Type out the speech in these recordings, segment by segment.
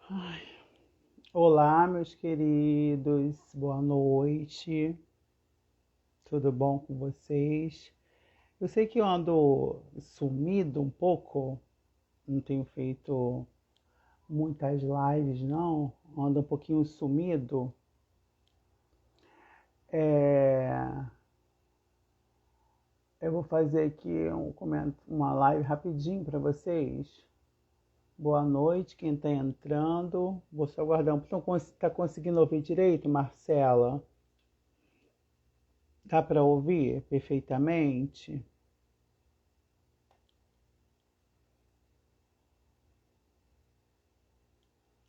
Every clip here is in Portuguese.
Ai, olá, meus queridos, boa noite, tudo bom com vocês? Eu sei que eu ando sumido um pouco, não tenho feito muitas lives, não, ando um pouquinho sumido. É, eu vou fazer aqui uma live rapidinho para vocês. Boa noite, quem está entrando. Vou só aguardar um pouco. Está conseguindo ouvir direito, Marcela? Dá para ouvir perfeitamente?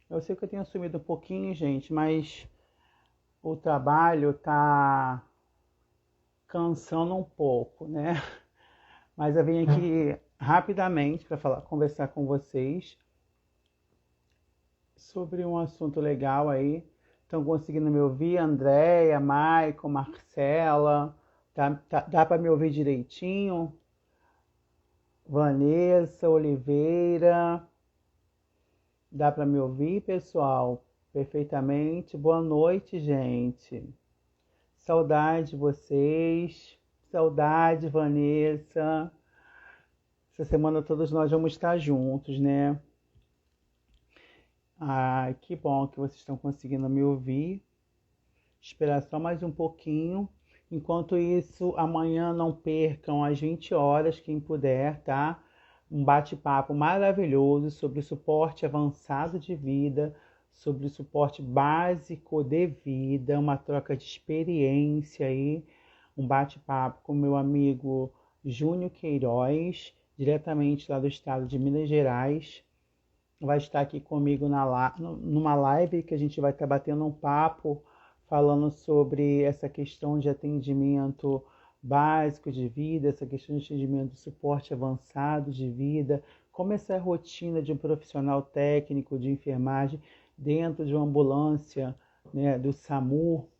Eu sei que eu tenho sumido um pouquinho, gente, mas o trabalho tá cansando um pouco, né? Mas eu vim aqui rapidamente para conversar com vocês sobre um assunto legal aí. Estão conseguindo me ouvir? Andréia, Maicon, Marcela, dá para me ouvir direitinho? Vanessa, Oliveira, dá para me ouvir, pessoal? Perfeitamente. Boa noite, gente. Saudade de vocês. Saudade, Vanessa. Essa semana todos nós vamos estar juntos, né? Ai, que bom que vocês estão conseguindo me ouvir. Esperar só mais um pouquinho. Enquanto isso, amanhã não percam às 20 horas, quem puder, tá? Um bate-papo maravilhoso sobre o suporte avançado de vida, sobre o suporte básico de vida, uma troca de experiência aí, um bate-papo com meu amigo Júnior Queiroz, diretamente lá do estado de Minas Gerais. Vai estar aqui comigo numa live que a gente vai estar batendo um papo, falando sobre essa questão de atendimento básico de vida, essa questão de atendimento de suporte avançado de vida, como essa é a rotina de um profissional técnico de enfermagem dentro de uma ambulância, né, do SAMU,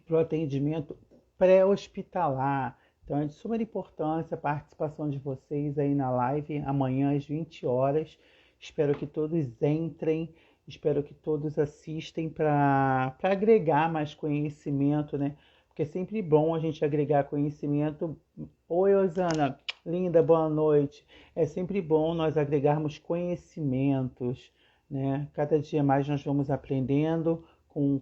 para o atendimento pré-hospitalar. Então é de suma importância a participação de vocês aí na live amanhã às 20 horas. Espero que todos entrem, espero que todos assistem para agregar mais conhecimento, né? Porque é sempre bom a gente agregar conhecimento. Oi, Osana, linda, boa noite. É sempre bom nós agregarmos conhecimentos, né? Cada dia mais nós vamos aprendendo com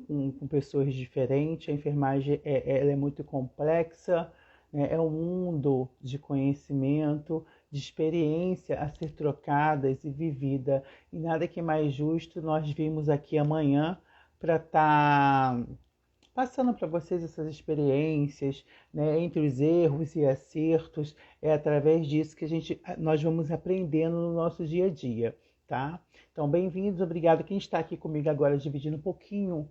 pessoas diferentes. A enfermagem ela é muito complexa, né? É um mundo de conhecimento, de experiência a ser trocadas e vivida. E nada que mais justo nós vimos aqui amanhã para estar passando para vocês essas experiências, né, entre os erros e acertos. É através disso que nós vamos aprendendo no nosso dia a dia, tá? Então, bem-vindos, obrigado. Quem está aqui comigo agora, dividindo um pouquinho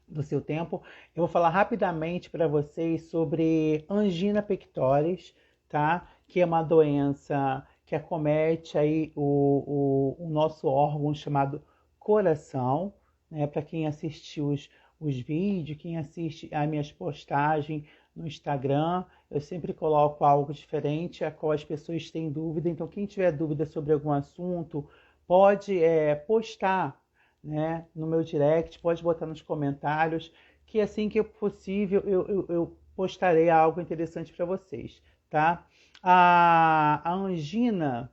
do seu tempo, eu vou falar rapidamente para vocês sobre angina pectoris, tá? Que é uma doença que acomete aí o nosso órgão chamado coração, né? Para quem assistiu os vídeos, quem assiste as minhas postagens no Instagram, eu sempre coloco algo diferente a qual as pessoas têm dúvida. Então, quem tiver dúvida sobre algum assunto, pode postar, né, no meu direct, pode botar nos comentários, que assim que possível eu postarei algo interessante para vocês, tá? A angina,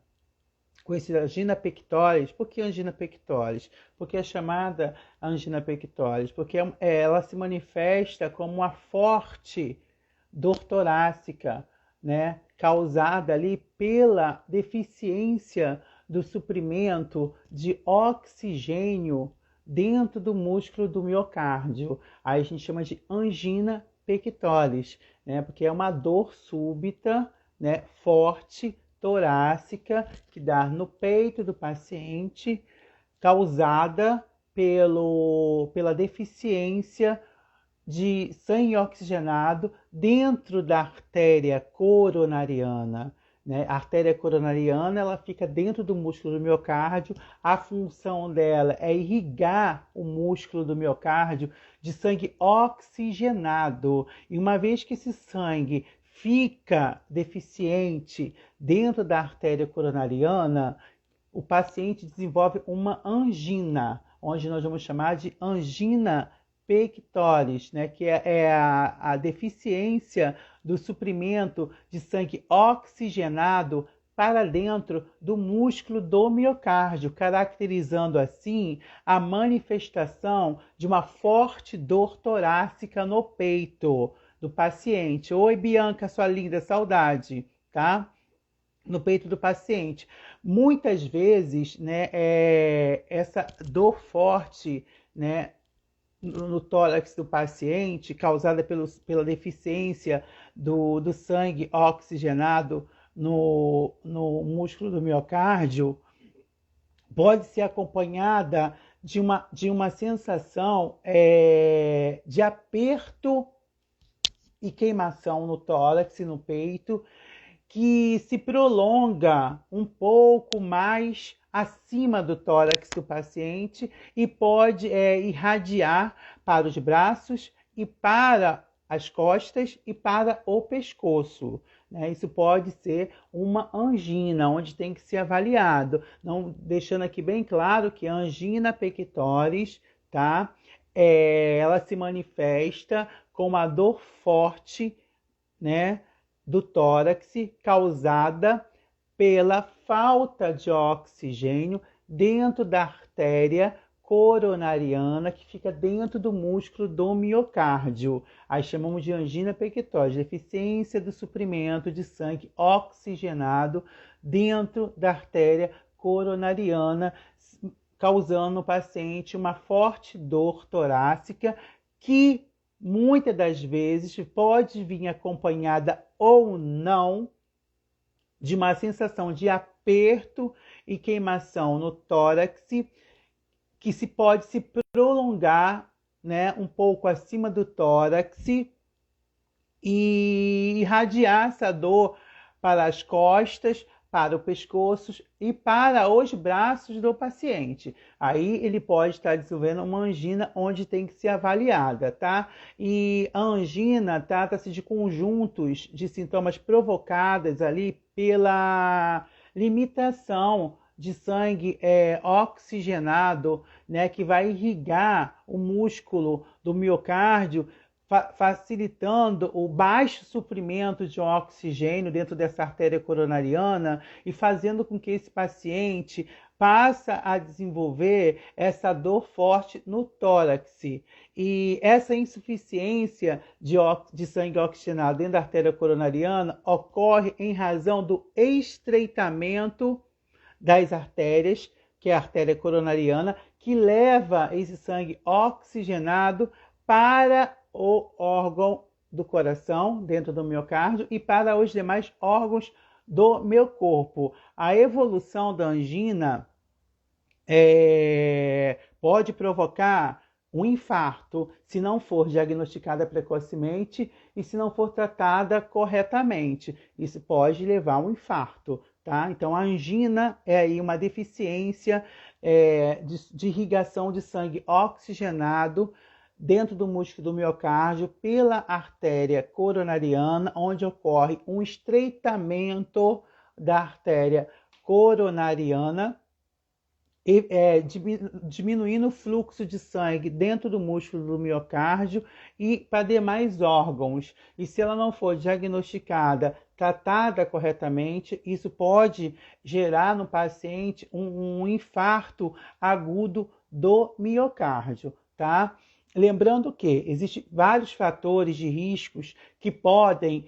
conhecida angina pectoris. Por que angina pectoris? Porque é chamada angina pectoris, porque ela se manifesta como uma forte dor torácica, né, causada ali pela deficiência do suprimento de oxigênio dentro do músculo do miocárdio. Aí a gente chama de angina pectoris, né, porque é uma dor súbita, né, forte, torácica, que dá no peito do paciente, causada pela deficiência de sangue oxigenado dentro da artéria coronariana, né? A artéria coronariana ela fica dentro do músculo do miocárdio. A função dela é irrigar o músculo do miocárdio de sangue oxigenado. E uma vez que esse sangue fica deficiente dentro da artéria coronariana, o paciente desenvolve uma angina, onde nós vamos chamar de angina pectoris, né, que é a deficiência do suprimento de sangue oxigenado para dentro do músculo do miocárdio, caracterizando assim a manifestação de uma forte dor torácica no peito do paciente. Oi, Bianca, sua linda, saudade, tá? No peito do paciente. Muitas vezes, né, essa dor forte, né, no tórax do paciente, causada pela deficiência do sangue oxigenado no músculo do miocárdio, pode ser acompanhada de uma sensação de aperto e queimação no tórax e no peito, que se prolonga um pouco mais acima do tórax do paciente e pode irradiar para os braços e para as costas e para o pescoço, né? Isso pode ser uma angina, onde tem que ser avaliado. Não, deixando aqui bem claro que a angina pectoris, tá? Ela se manifesta com uma dor forte, né, do tórax, causada pela falta de oxigênio dentro da artéria coronariana, que fica dentro do músculo do miocárdio. Aí chamamos de angina pectoris, deficiência do suprimento de sangue oxigenado dentro da artéria coronariana, causando no paciente uma forte dor torácica que muitas das vezes pode vir acompanhada ou não de uma sensação de aperto e queimação no tórax, que pode se prolongar, né, um pouco acima do tórax e irradiar essa dor para as costas, para o pescoço e para os braços do paciente. Aí ele pode estar desenvolvendo uma angina onde tem que ser avaliada, tá? E a angina trata-se de conjuntos de sintomas provocados ali pela limitação de sangue oxigenado, né, que vai irrigar o músculo do miocárdio, facilitando o baixo suprimento de oxigênio dentro dessa artéria coronariana e fazendo com que esse paciente passe a desenvolver essa dor forte no tórax. E essa insuficiência de sangue oxigenado dentro da artéria coronariana ocorre em razão do estreitamento das artérias, que é a artéria coronariana, que leva esse sangue oxigenado para o órgão do coração, dentro do miocárdio, e para os demais órgãos do meu corpo. A evolução da angina pode provocar um infarto se não for diagnosticada precocemente e se não for tratada corretamente. Isso pode levar a um infarto, tá? Então, a angina é aí uma deficiência de irrigação de sangue oxigenado dentro do músculo do miocárdio pela artéria coronariana, onde ocorre um estreitamento da artéria coronariana, diminuindo o fluxo de sangue dentro do músculo do miocárdio e para demais órgãos. E se ela não for diagnosticada, tratada corretamente, isso pode gerar no paciente um infarto agudo do miocárdio, tá? Lembrando que existem vários fatores de riscos que podem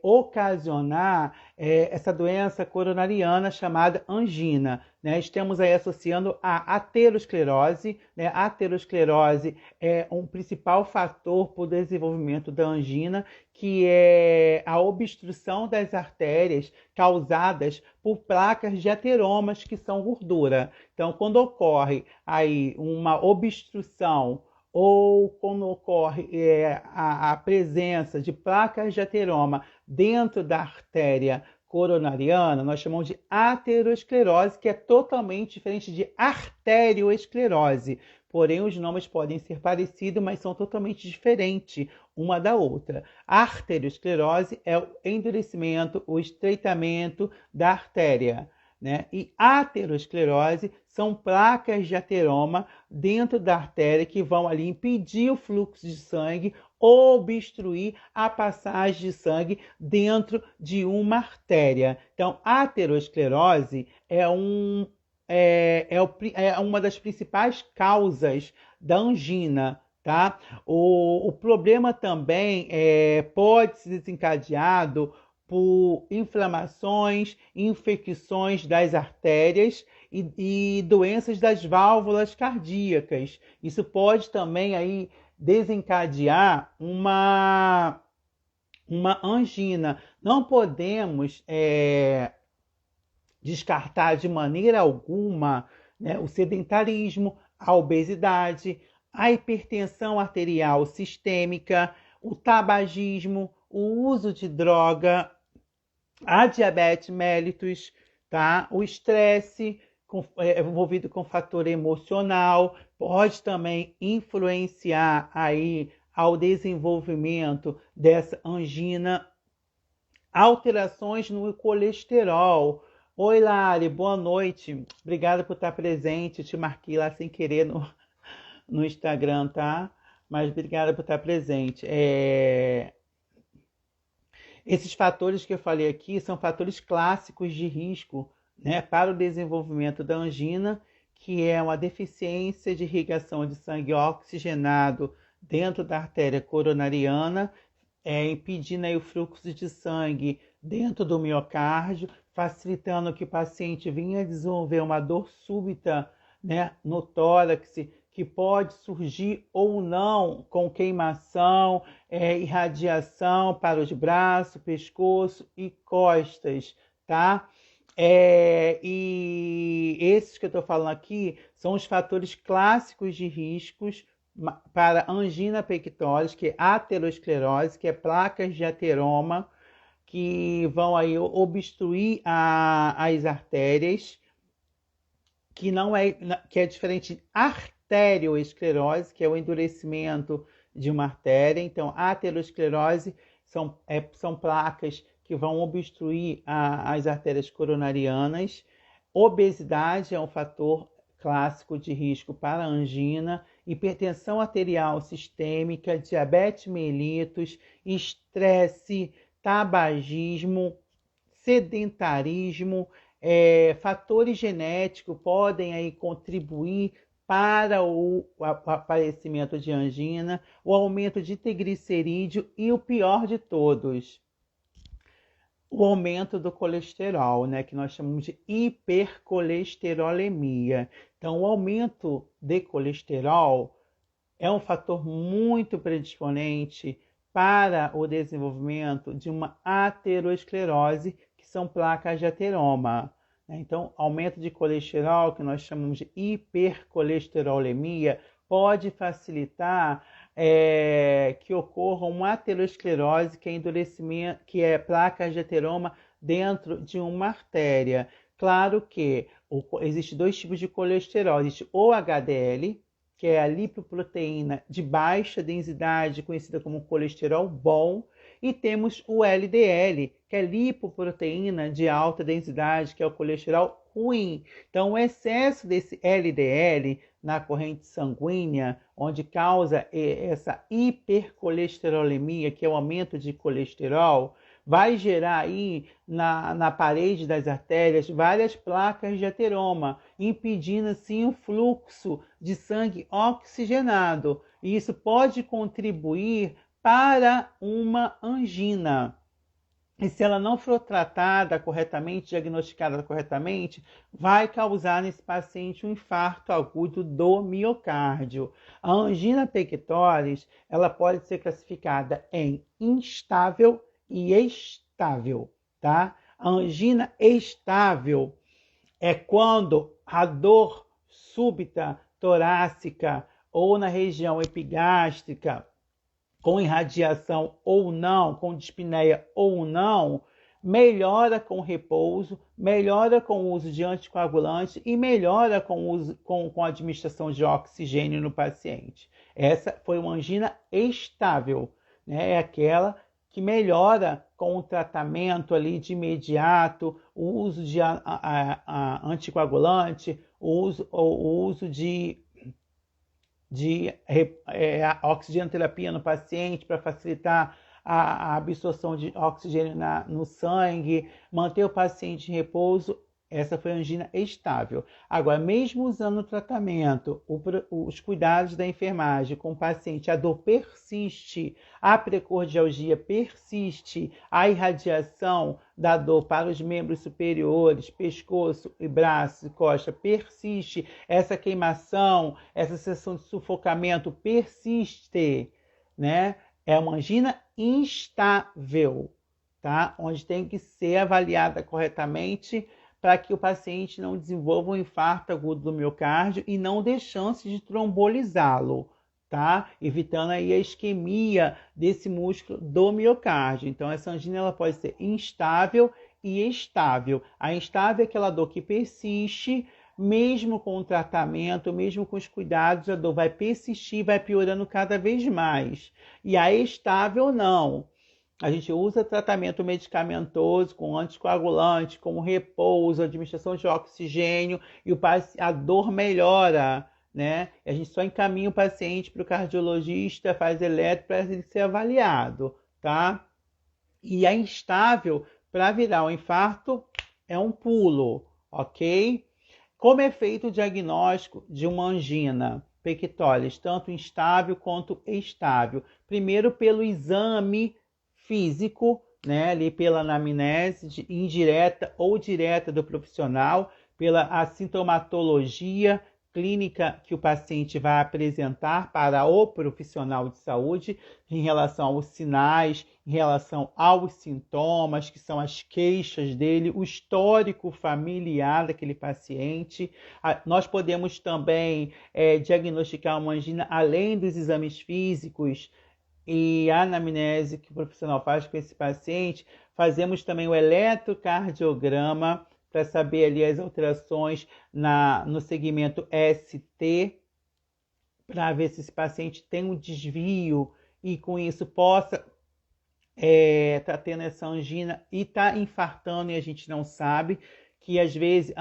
ocasionar essa doença coronariana chamada angina, né? Estamos aí associando a aterosclerose, né? A aterosclerose é um principal fator para o desenvolvimento da angina, que é a obstrução das artérias causadas por placas de ateromas, que são gordura. Então, quando ocorre aí uma obstrução ou quando ocorre a presença de placas de ateroma dentro da artéria coronariana, nós chamamos de aterosclerose, que é totalmente diferente de arterioesclerose. Porém, os nomes podem ser parecidos, mas são totalmente diferentes uma da outra. A arteriosclerose é o endurecimento, o estreitamento da artéria né? E aterosclerose são placas de ateroma dentro da artéria que vão ali impedir o fluxo de sangue ou obstruir a passagem de sangue dentro de uma artéria. Então, a aterosclerose é uma das principais causas da angina, tá? O problema também pode ser desencadeado por inflamações, infecções das artérias e doenças das válvulas cardíacas. Isso pode também aí desencadear uma angina. Não podemos descartar de maneira alguma, né, o sedentarismo, a obesidade, a hipertensão arterial sistêmica, o tabagismo, o uso de droga, a diabetes mellitus, tá? O estresse envolvido com fator emocional pode também influenciar aí ao desenvolvimento dessa angina, alterações no colesterol. Oi, Lari, boa noite. Obrigada por estar presente. Eu te marquei lá sem querer no Instagram, tá? Mas obrigada por estar presente. Esses fatores que eu falei aqui são fatores clássicos de risco, né, para o desenvolvimento da angina, que é uma deficiência de irrigação de sangue oxigenado dentro da artéria coronariana, impedindo aí o fluxo de sangue dentro do miocárdio, facilitando que o paciente venha desenvolver uma dor súbita, né, no tórax, que pode surgir ou não com queimação, irradiação para os braços, pescoço e costas, tá? E esses que eu estou falando aqui são os fatores clássicos de riscos para angina pectoris, que é aterosclerose, que é placas de ateroma, que vão aí obstruir as artérias, que é diferente de arterioesclerose, que é o endurecimento de uma artéria. Então, a aterosclerose são placas que vão obstruir as artérias coronarianas. Obesidade é um fator clássico de risco para a angina, hipertensão arterial sistêmica, diabetes mellitus, estresse, tabagismo, sedentarismo, fatores genéticos podem aí contribuir para o aparecimento de angina, o aumento de triglicerídeo e o pior de todos, o aumento do colesterol, né, que nós chamamos de hipercolesterolemia. Então, o aumento de colesterol é um fator muito predisponente para o desenvolvimento de uma aterosclerose, que são placas de ateroma. Então, aumento de colesterol, que nós chamamos de hipercolesterolemia, pode facilitar que ocorra uma aterosclerose, que é endurecimento, que é placas de ateroma dentro de uma artéria. Claro que existem dois tipos de colesterol. Existe o HDL, que é a lipoproteína de baixa densidade, conhecida como colesterol bom, e temos o LDL, que é lipoproteína de alta densidade, que é o colesterol ruim. Então, o excesso desse LDL na corrente sanguínea, onde causa essa hipercolesterolemia, que é o aumento de colesterol, vai gerar aí na parede das artérias várias placas de ateroma, impedindo assim o fluxo de sangue oxigenado. E isso pode contribuir para uma angina. E se ela não for tratada corretamente, diagnosticada corretamente, vai causar nesse paciente um infarto agudo do miocárdio. A angina pectoris, ela pode ser classificada em instável e estável, tá? A angina estável é quando a dor súbita torácica ou na região epigástrica, com irradiação ou não, com dispneia ou não, melhora com repouso, melhora com o uso de anticoagulante e melhora com a administração de oxigênio no paciente. Essa foi uma angina estável, né? É aquela que melhora com o tratamento ali de imediato, o uso de anticoagulante, o uso de oxigenoterapia no paciente para facilitar a absorção de oxigênio no sangue, manter o paciente em repouso. Essa foi a angina estável. Agora, mesmo usando o tratamento, os cuidados da enfermagem com o paciente, a dor persiste, a precordialgia persiste, a irradiação da dor para os membros superiores, pescoço e braços e costa persiste, essa queimação, essa sensação de sufocamento persiste, né? É uma angina instável, tá? Onde tem que ser avaliada corretamente para que o paciente não desenvolva um infarto agudo do miocárdio e não dê chance de trombolizá-lo, tá? Evitando aí a isquemia desse músculo do miocárdio. Então, essa angina ela pode ser instável e estável. A instável é aquela dor que persiste, mesmo com o tratamento, mesmo com os cuidados, a dor vai persistir, vai piorando cada vez mais. E a estável não. A gente usa tratamento medicamentoso com anticoagulante, com repouso, administração de oxigênio e a dor melhora, né? A gente só encaminha o paciente para o cardiologista, faz eletro para ele ser avaliado, tá? E a instável, para virar um infarto, é um pulo, ok? Como é feito o diagnóstico de uma angina pectoris, tanto instável quanto estável? Primeiro pelo exame físico, né, ali pela anamnese indireta ou direta do profissional, pela sintomatologia clínica que o paciente vai apresentar para o profissional de saúde em relação aos sinais, em relação aos sintomas, que são as queixas dele, o histórico familiar daquele paciente. Nós podemos também diagnosticar uma angina além dos exames físicos e a anamnese que o profissional faz com esse paciente. Fazemos também o eletrocardiograma para saber ali as alterações no segmento ST, para ver se esse paciente tem um desvio e com isso possa estar tendo essa angina e está infartando e a gente não sabe. Que às vezes,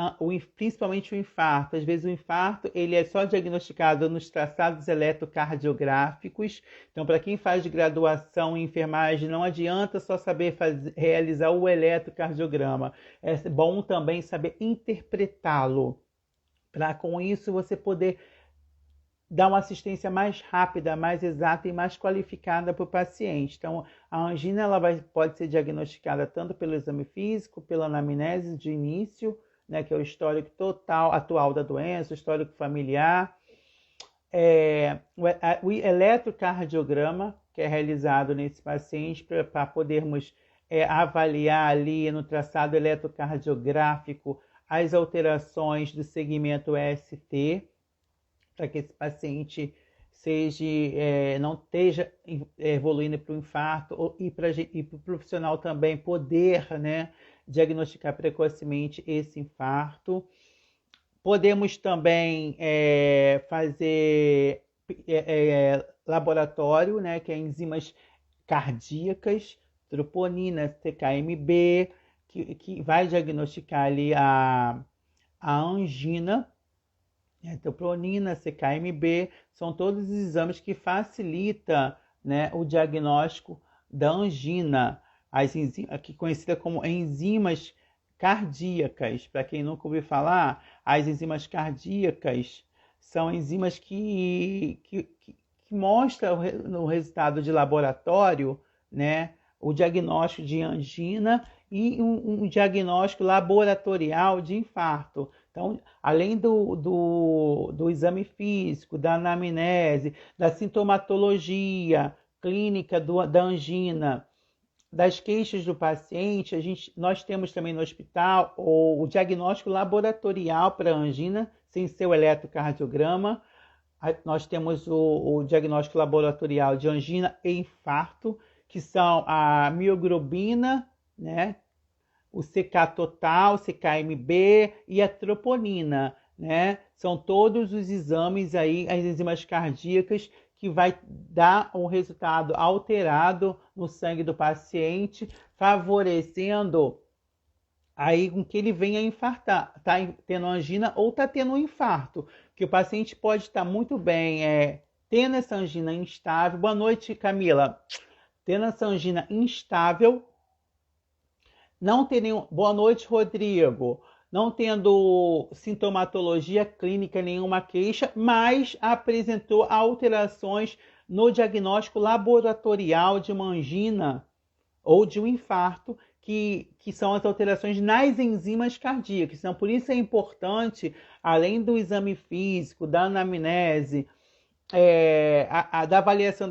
principalmente o infarto, às vezes o infarto ele é só diagnosticado nos traçados eletrocardiográficos. Então, para quem faz de graduação em enfermagem, não adianta só saber realizar o eletrocardiograma. É bom também saber interpretá-lo, para com isso você poder dar uma assistência mais rápida, mais exata e mais qualificada para o paciente. Então, a angina pode ser diagnosticada tanto pelo exame físico, pela anamnese de início, né, que é o histórico total, atual da doença, o histórico familiar. O eletrocardiograma, que é realizado nesse paciente para podermos avaliar ali no traçado eletrocardiográfico as alterações do segmento ST, para que esse paciente não esteja evoluindo para o infarto e para o profissional também poder, né, diagnosticar precocemente esse infarto. Podemos também fazer laboratório, né, que é enzimas cardíacas, troponina, CKMB, que vai diagnosticar ali a angina. Troponina, CKMB, são todos os exames que facilitam, né, o diagnóstico da angina, aqui conhecida como enzimas cardíacas. Para quem nunca ouviu falar, as enzimas cardíacas são enzimas que mostram no resultado de laboratório, né, o diagnóstico de angina e um diagnóstico laboratorial de infarto. Então, além do exame físico, da anamnese, da sintomatologia clínica da angina, das queixas do paciente, nós temos também no hospital o diagnóstico laboratorial para angina, sem ser o eletrocardiograma. Nós temos o diagnóstico laboratorial de angina e infarto, que são a mioglobina, né? O CK total, CKMB e a troponina, né? São todos os exames aí, as enzimas cardíacas que vai dar um resultado alterado no sangue do paciente, favorecendo aí com que ele venha infartar, tá tendo angina ou tá tendo um infarto, que o paciente pode estar muito bem tendo essa angina instável. Boa noite, Camila. Tendo essa angina instável, não ter nenhum... Boa noite, Rodrigo. Não tendo sintomatologia clínica, nenhuma queixa, mas apresentou alterações no diagnóstico laboratorial de uma angina ou de um infarto, que são as alterações nas enzimas cardíacas. Então, por isso é importante, além do exame físico, da anamnese, da avaliação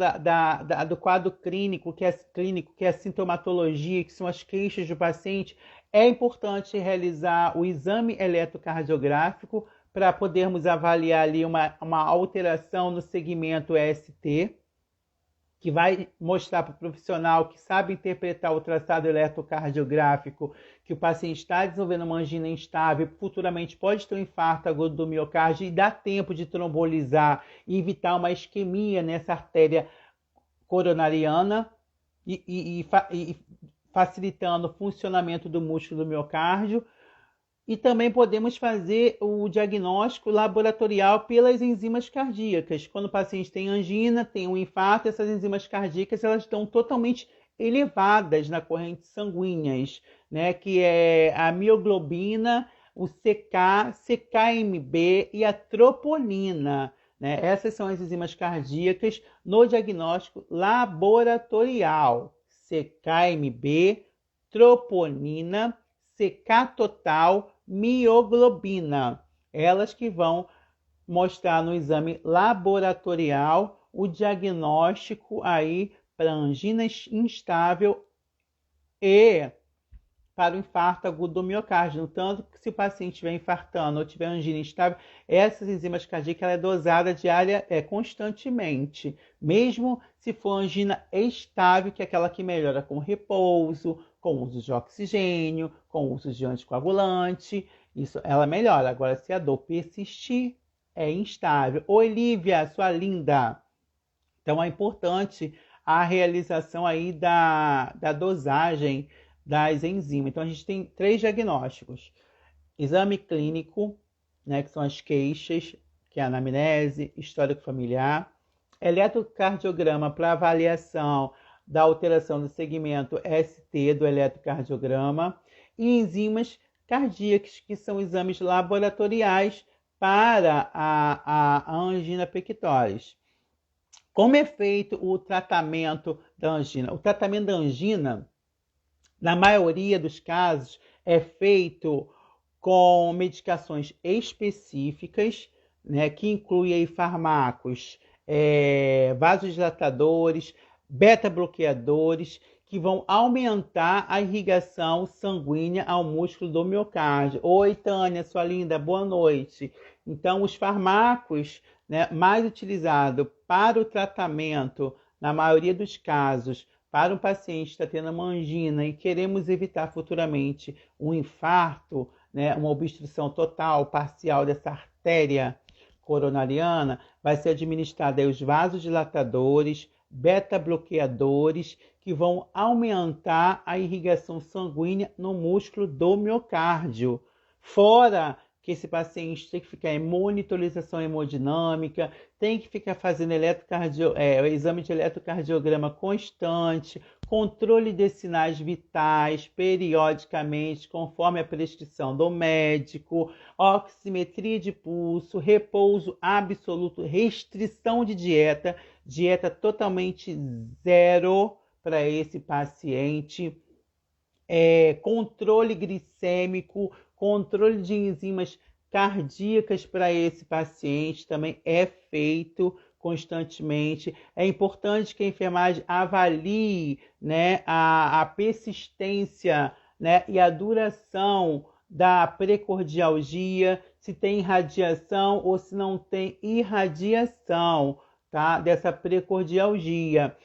do quadro clínico, que é a sintomatologia, que são as queixas do paciente, é importante realizar o exame eletrocardiográfico para podermos avaliar ali uma alteração no segmento ST, que vai mostrar para o profissional que sabe interpretar o traçado eletrocardiográfico que o paciente está desenvolvendo uma angina instável, futuramente pode ter um infarto agudo do miocárdio e dá tempo de trombolizar e evitar uma isquemia nessa artéria coronariana e facilitando o funcionamento do músculo do miocárdio. E também podemos fazer o diagnóstico laboratorial pelas enzimas cardíacas. Quando o paciente tem angina, tem um infarto, essas enzimas cardíacas elas estão totalmente elevadas na corrente sanguíneas, né? Que é a mioglobina, o CK, CKMB e a troponina. Né? Essas são as enzimas cardíacas no diagnóstico laboratorial. CKMB, troponina, CK total, mioglobina. Elas que vão mostrar no exame laboratorial o diagnóstico aí para angina instável e para o infarto agudo do miocárdio. No tanto que se o paciente estiver infartando ou tiver angina instável, essas enzimas cardíacas ela é dosada diária constantemente, mesmo se for angina estável, que é aquela que melhora com repouso, com uso de oxigênio, com uso de anticoagulante, isso ela melhora. Agora, se a dor persistir, é instável. Oi, Lívia, sua linda. Então, é importante a realização aí da dosagem das enzimas. Então, a gente tem 3 diagnósticos. Exame clínico, né, que são as queixas, que é a anamnese, histórico familiar. Eletrocardiograma para avaliação da alteração do segmento ST do eletrocardiograma. E enzimas cardíacas, que são exames laboratoriais para a angina pectoris. Como é feito o tratamento da angina? O tratamento da angina, na maioria dos casos, é feito com medicações específicas, né, que incluem aí fármacos, vasodilatadores, beta-bloqueadores, que vão aumentar a irrigação sanguínea ao músculo do miocárdio. Oi, Tânia, sua linda, boa noite. Então, os fármacos, né, mais utilizados para o tratamento, na maioria dos casos, para um paciente que está tendo uma angina e queremos evitar futuramente um infarto, né, uma obstrução total, parcial dessa artéria coronariana, vai ser administrado aí os vasodilatadores, beta-bloqueadores, que vão aumentar a irrigação sanguínea no músculo do miocárdio. Fora que esse paciente tem que ficar em monitorização hemodinâmica, tem que ficar fazendo exame de eletrocardiograma constante, controle de sinais vitais periodicamente, conforme a prescrição do médico, oximetria de pulso, repouso absoluto, restrição de dieta totalmente zero para esse paciente, controle glicêmico, controle de enzimas cardíacas para esse paciente também é feito constantemente. É importante que a enfermagem avalie, né, a persistência, né, e a duração da precordialgia, se tem irradiação ou se não tem irradiação, tá, dessa precordialgia.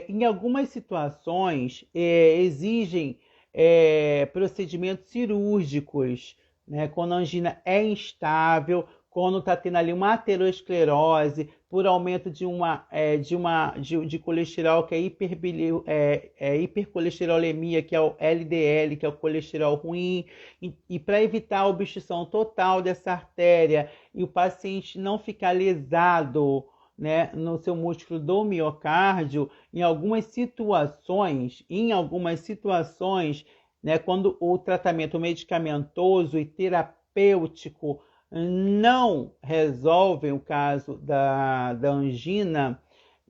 Em algumas situações exigem procedimentos cirúrgicos, né? Quando a angina é instável, quando está tendo ali uma aterosclerose, por aumento de colesterol, que é hipercolesterolemia, que é o LDL, que é o colesterol ruim, e para evitar a obstrução total dessa artéria e o paciente não ficar lesado, né, no seu músculo do miocárdio, em algumas situações, né, quando o tratamento medicamentoso e terapêutico não resolvem o caso da angina,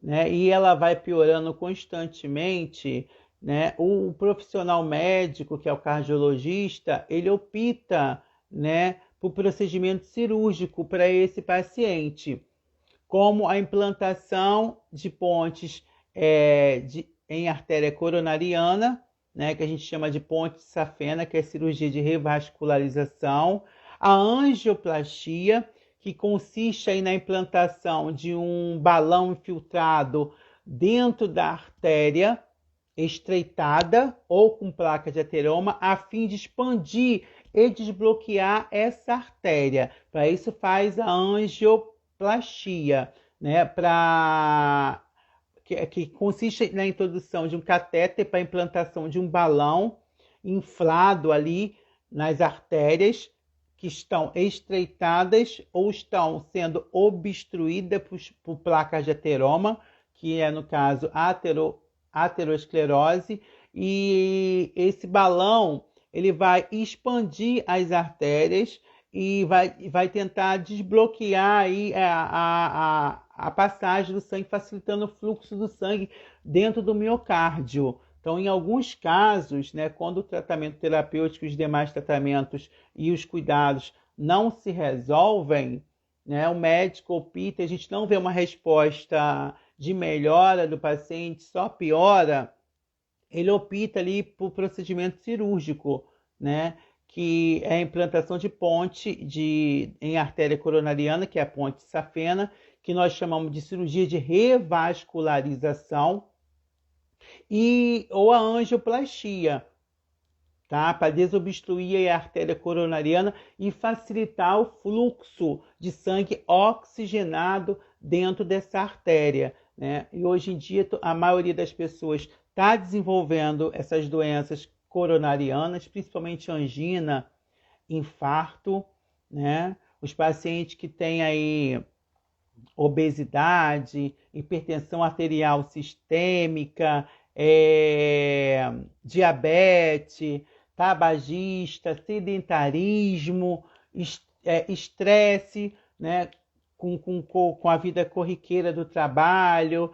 né, e ela vai piorando constantemente, né, o profissional médico, que é o cardiologista, ele opta, né, por procedimento cirúrgico para esse paciente, como a implantação de pontes em artéria coronariana, né, que a gente chama de ponte safena, que é cirurgia de revascularização, a angioplastia, que consiste aí na implantação de um balão infiltrado dentro da artéria estreitada ou com placa de ateroma, a fim de expandir e desbloquear essa artéria. Para isso faz a angioplastia, né? Que consiste na introdução de um catéter para a implantação de um balão inflado ali nas artérias que estão estreitadas ou estão sendo obstruídas por placas de ateroma, que é, no caso, a aterosclerose, e esse balão ele vai expandir as artérias e vai tentar desbloquear aí a passagem do sangue, facilitando o fluxo do sangue dentro do miocárdio. Então, em alguns casos, né, quando o tratamento terapêutico, os demais tratamentos e os cuidados não se resolvem, né, o médico opta, a gente não vê uma resposta de melhora do paciente, só piora, ele opta ali por procedimento cirúrgico, né, que é a implantação de ponte em artéria coronariana, que é a ponte safena, que nós chamamos de cirurgia de revascularização, ou a angioplastia, tá? Para desobstruir a artéria coronariana e facilitar o fluxo de sangue oxigenado dentro dessa artéria, né? E hoje em dia a maioria das pessoas está desenvolvendo essas doenças coronarianas, principalmente angina, infarto, né? Os pacientes que têm aí obesidade, hipertensão arterial sistêmica, diabetes, tabagista, sedentarismo, estresse, né, com a vida corriqueira do trabalho,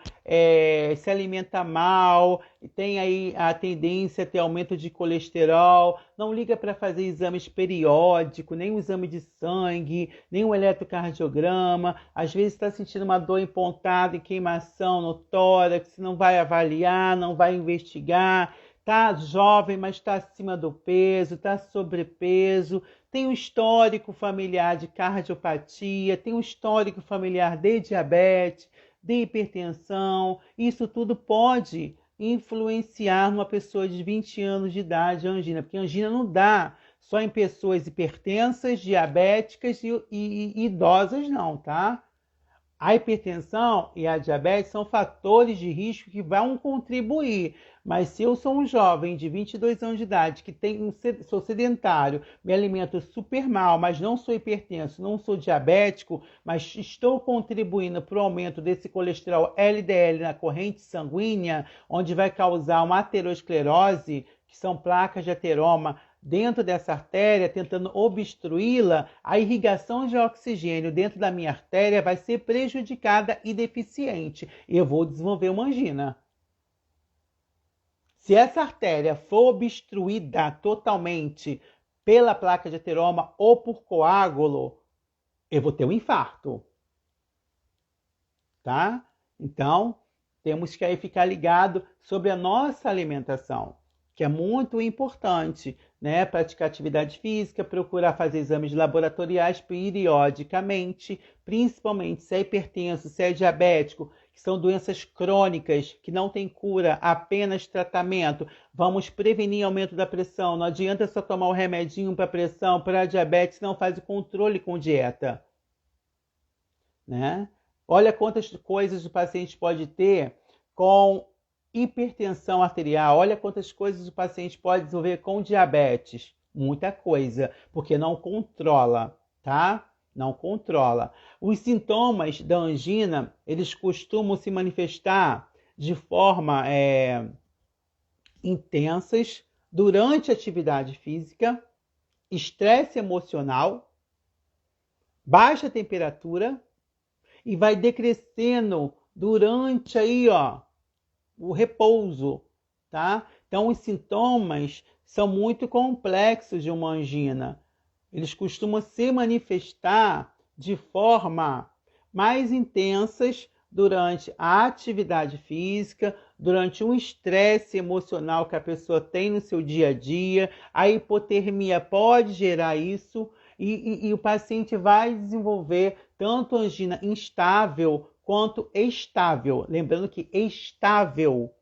se alimenta mal, tem aí a tendência a ter aumento de colesterol, não liga para fazer exames periódicos, nem o exame de sangue, nem o eletrocardiograma, às vezes está sentindo uma dor em pontada e queimação no tórax, não vai avaliar, não vai investigar, está jovem, mas está acima do peso, está sobrepeso, tem um histórico familiar de cardiopatia, tem um histórico familiar de diabetes, de hipertensão. Isso tudo pode influenciar numa pessoa de 20 anos de idade a angina, porque a angina não dá só em pessoas hipertensas, diabéticas e idosas não, tá? A hipertensão e a diabetes são fatores de risco que vão contribuir. Mas se eu sou um jovem de 22 anos de idade, que sou sedentário, me alimento super mal, mas não sou hipertenso, não sou diabético, mas estou contribuindo para o aumento desse colesterol LDL na corrente sanguínea, onde vai causar uma aterosclerose, que são placas de ateroma, dentro dessa artéria, tentando obstruí-la, a irrigação de oxigênio dentro da minha artéria vai ser prejudicada e deficiente. E eu vou desenvolver uma angina. Se essa artéria for obstruída totalmente pela placa de ateroma ou por coágulo, eu vou ter um infarto. Tá? Então, temos que aí ficar ligado sobre a nossa alimentação, que é muito importante, né? Praticar atividade física, procurar fazer exames laboratoriais periodicamente, principalmente se é hipertenso, se é diabético, que são doenças crônicas, que não tem cura, apenas tratamento. Vamos prevenir aumento da pressão. Não adianta só tomar um remedinho para pressão, para diabetes, não faz o controle com dieta, né? Olha quantas coisas o paciente pode ter com hipertensão arterial. Olha quantas coisas o paciente pode desenvolver com diabetes. Muita coisa, porque não controla, tá? Não controla. Os sintomas da angina, eles costumam se manifestar de forma intensas durante a atividade física, estresse emocional, baixa temperatura e vai decrescendo durante aí, ó, o repouso, tá? Então os sintomas são muito complexos de uma angina. Eles costumam se manifestar de forma mais intensas durante a atividade física, durante um estresse emocional que a pessoa tem no seu dia a dia. A hipotermia pode gerar isso e o paciente vai desenvolver tanto angina instável quanto estável. Lembrando que estável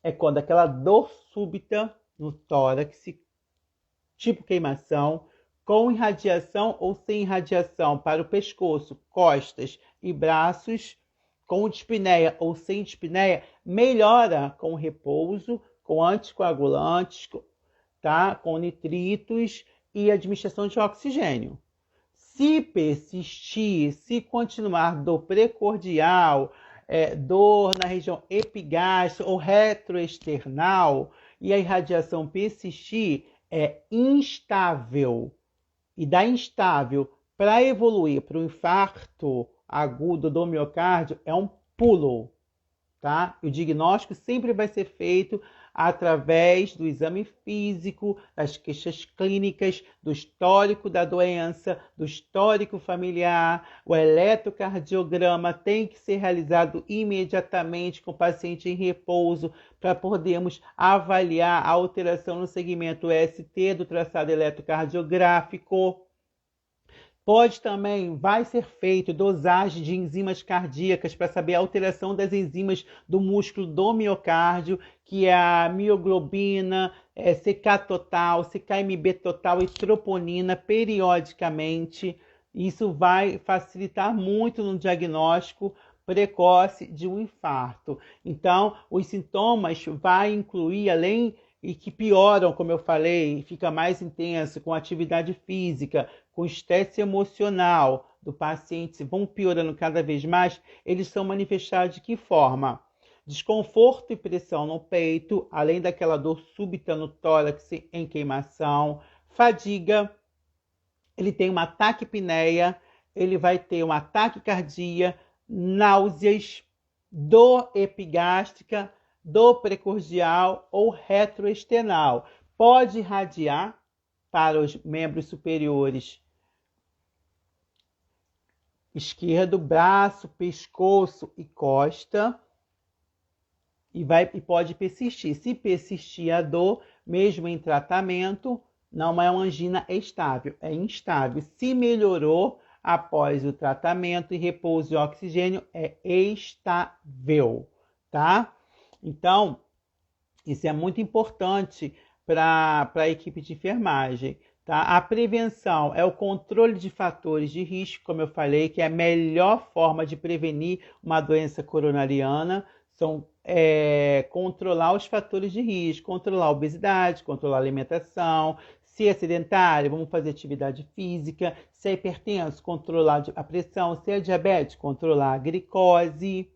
é quando aquela dor súbita no tórax, tipo queimação, com irradiação ou sem irradiação para o pescoço, costas e braços, com dispneia ou sem dispneia, melhora com repouso, com anticoagulantes, tá? Com nitritos e administração de oxigênio. Se persistir, se continuar dor precordial, dor na região epigástrica ou retroesternal e a irradiação persistir, é instável. E da instável para evoluir para o infarto agudo do miocárdio é um pulo, tá? O diagnóstico sempre vai ser feito através do exame físico, das queixas clínicas, do histórico da doença, do histórico familiar. O eletrocardiograma tem que ser realizado imediatamente com o paciente em repouso para podermos avaliar a alteração no segmento ST do traçado eletrocardiográfico. Vai ser feito dosagem de enzimas cardíacas para saber a alteração das enzimas do músculo do miocárdio, que é a mioglobina, CK total, CKMB total e troponina periodicamente. Isso vai facilitar muito no diagnóstico precoce de um infarto. Então, os sintomas vai incluir, além e que pioram, como eu falei, fica mais intenso com atividade física, com estresse emocional do paciente, vão piorando cada vez mais, eles são manifestados de que forma? Desconforto e pressão no peito, além daquela dor súbita no tórax em queimação, fadiga, ele tem uma taquipneia, ele vai ter um ataque cardíaco, náuseas, dor epigástrica, dor precordial ou retroesternal. Pode irradiar para os membros superiores esquerdo, braço, pescoço e costa, e pode persistir. Se persistir a dor, mesmo em tratamento, não é uma angina estável, é instável. Se melhorou após o tratamento e repouso de oxigênio, é estável, tá? Então, isso é muito importante para a equipe de enfermagem. Tá? A prevenção é o controle de fatores de risco, como eu falei, que é a melhor forma de prevenir uma doença coronariana. Controlar os fatores de risco, controlar a obesidade, controlar a alimentação. Se é sedentário, vamos fazer atividade física. Se é hipertenso, controlar a pressão. Se é diabético, controlar a glicose.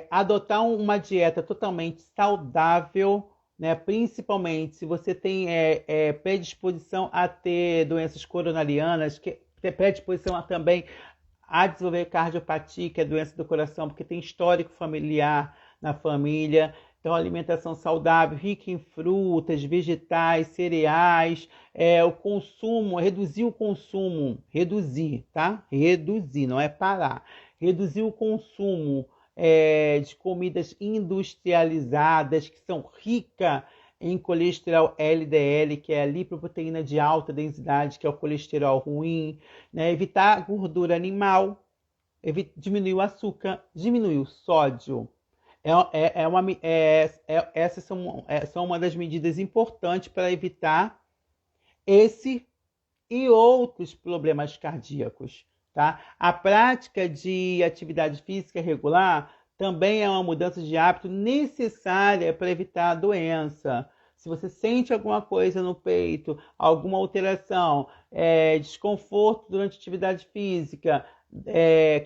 Adotar uma dieta totalmente saudável, né? Principalmente se você tem predisposição a ter doenças coronarianas, que tem predisposição também a desenvolver cardiopatia, que é doença do coração, porque tem histórico familiar na família. Então, alimentação saudável, rica em frutas, vegetais, cereais, o consumo, reduzir o consumo, tá? Reduzir, não é parar. Reduzir o consumo de comidas industrializadas, que são ricas em colesterol LDL, que é a lipoproteína de alta densidade, que é o colesterol ruim, né? Evitar gordura animal, diminuir o açúcar, diminuir o sódio. Essas são uma das medidas importantes para evitar esse e outros problemas cardíacos, tá? A prática de atividade física regular também é uma mudança de hábito necessária para evitar a doença. Se você sente alguma coisa no peito, alguma alteração, desconforto durante a atividade física,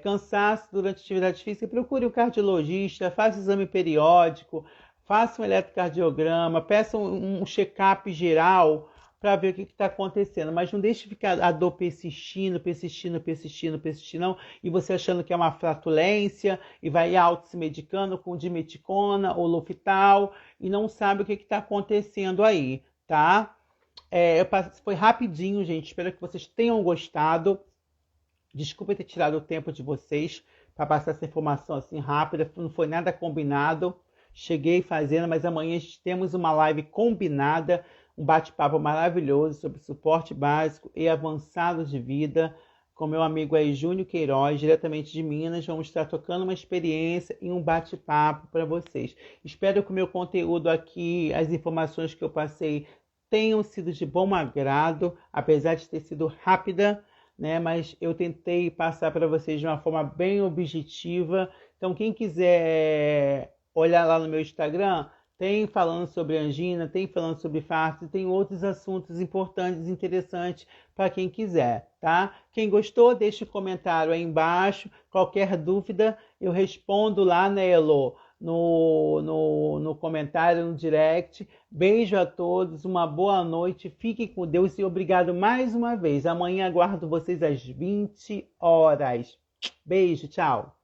cansaço durante a atividade física, procure um cardiologista, faça exame periódico, faça um eletrocardiograma, peça um check-up geral para ver o que está acontecendo. Mas não deixe ficar a dor persistindo, não, e você achando que é uma flatulência e vai auto se medicando com dimeticona ou Luftal e não sabe o que está acontecendo aí, tá? Foi rapidinho, gente. Espero que vocês tenham gostado. Desculpa ter tirado o tempo de vocês para passar essa informação assim rápida. Não foi nada combinado. Cheguei fazendo, mas amanhã temos uma live combinada, um bate-papo maravilhoso sobre suporte básico e avançado de vida, com meu amigo aí, Júnior Queiroz, diretamente de Minas. Vamos estar tocando uma experiência e um bate-papo para vocês. Espero que o meu conteúdo aqui, as informações que eu passei, tenham sido de bom agrado, apesar de ter sido rápida, né? Mas eu tentei passar para vocês de uma forma bem objetiva. Então, quem quiser olhar lá no meu Instagram, tem falando sobre angina, tem falando sobre farsa, tem outros assuntos importantes e interessantes para quem quiser, tá? Quem gostou, deixa um comentário aí embaixo. Qualquer dúvida, eu respondo lá, né, Elo? No comentário, no direct. Beijo a todos, uma boa noite, fiquem com Deus e obrigado mais uma vez. Amanhã aguardo vocês às 20 horas. Beijo, tchau.